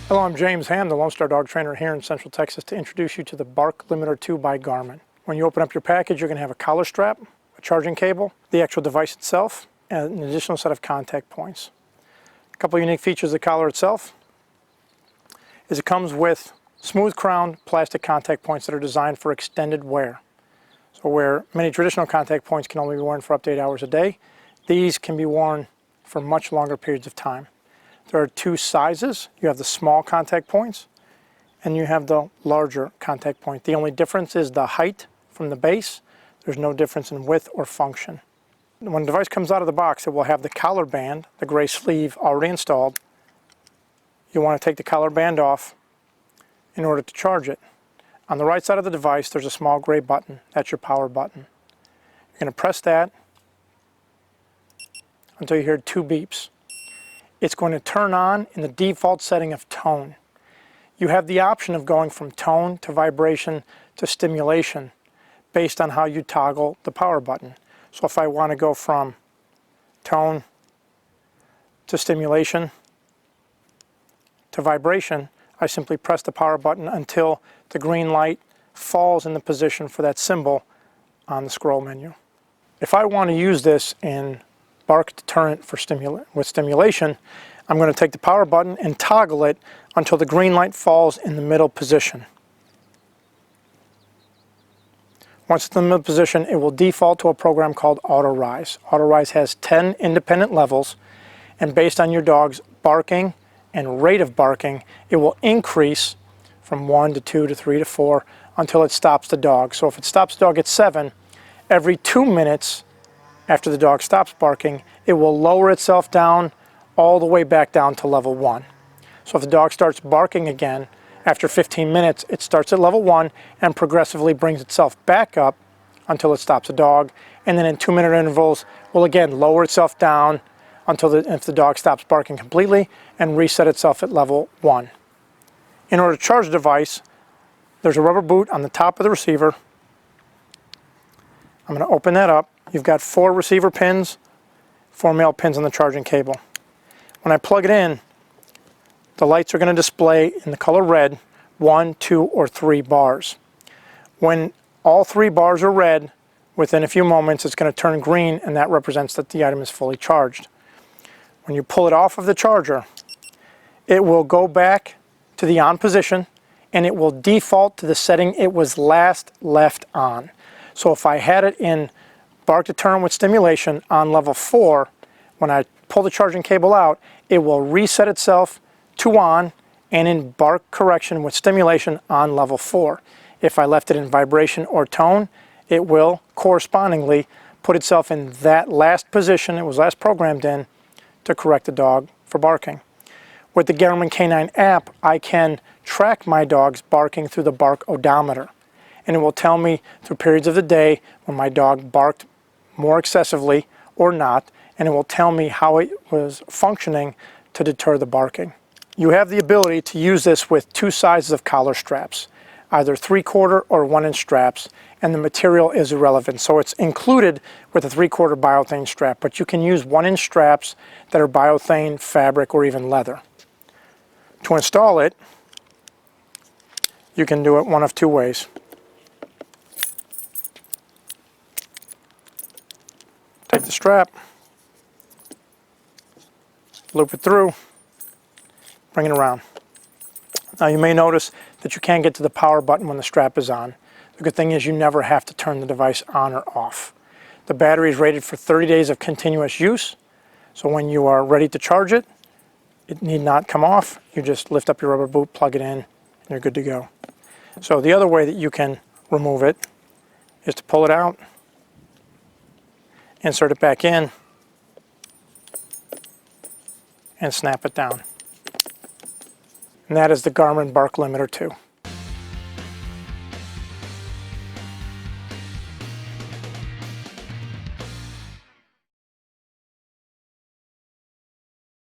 Hello, I'm James Ham, the Lone Star Dog Trainer here in Central Texas, to introduce you to the BarkLimiter 2 by Garmin. When you open up your package, you're going to have a collar strap, a charging cable, the actual device itself, and an additional set of contact points. A couple of unique features of the collar itself is it comes with smooth crowned plastic contact points that are designed for extended wear. So where many traditional contact points can only be worn for up to 8 hours a day, these can be worn for much longer periods of time. There are two sizes. You have the small contact points and you have the larger contact point. The only difference is the height from the base. There's no difference in width or function. When the device comes out of the box, it will have the collar band, the gray sleeve, already installed. You'll want to take the collar band off in order to charge it. On the right side of the device, there's a small gray button. That's your power button. You're going to press that until you hear 2 beeps. It's going to turn on in the default setting of tone. You have the option of going from tone to vibration to stimulation based on how you toggle the power button. So if I want to go from tone to stimulation to vibration, I simply press the power button until the green light falls in the position for that symbol on the scroll menu. If I want to use this in bark deterrent for stimulation, I'm going to take the power button and toggle it until the green light falls in the middle position. Once it's in the middle position, it will default to a program called Auto Rise. Auto Rise has 10 independent levels, and based on your dog's barking and rate of barking, it will increase from 1 to 2 to 3 to 4 until it stops the dog. So if it stops the dog at 7, every 2 minutes after the dog stops barking, it will lower itself down all the way back down to level 1. So if the dog starts barking again, after 15 minutes, it starts at level 1 and progressively brings itself back up until it stops the dog. And then in 2-minute intervals, will again lower itself down until if the dog stops barking completely and reset itself at level 1. In order to charge the device, there's a rubber boot on the top of the receiver. I'm going to open that up. You've got 4 receiver pins, 4 male pins on the charging cable. When I plug it in, the lights are going to display in the color red 1, 2, or 3 bars. When all 3 bars are red, within a few moments it's going to turn green, and that represents that the item is fully charged. When you pull it off of the charger, it will go back to the on position and it will default to the setting it was last left on. So if I had it in bark deterrent with stimulation on level 4, when I pull the charging cable out, it will reset itself to on, and in bark correction with stimulation on level 4. If I left it in vibration or tone, it will correspondingly put itself in that last position it was last programmed in to correct the dog for barking. With the Garmin K9 app, I can track my dog's barking through the Bark Odometer, and it will tell me through periods of the day when my dog barked more excessively or not, and it will tell me how it was functioning to deter the barking. You have the ability to use this with 2 sizes of collar straps, either 3/4 or 1-inch straps, and the material is irrelevant. So it's included with a 3/4 biothane strap, but you can use 1-inch straps that are biothane, fabric, or even leather. To install it, you can do it one of 2 ways. Take the strap, loop it through, bring it around. Now you may notice that you can't get to the power button when the strap is on. The good thing is you never have to turn the device on or off. The battery is rated for 30 days of continuous use, so when you are ready to charge it, it need not come off. You just lift up your rubber boot, plug it in, and you're good to go. So the other way that you can remove it is to pull it out, insert it back in, and snap it down. And that is the Garmin BarkLimiter 2.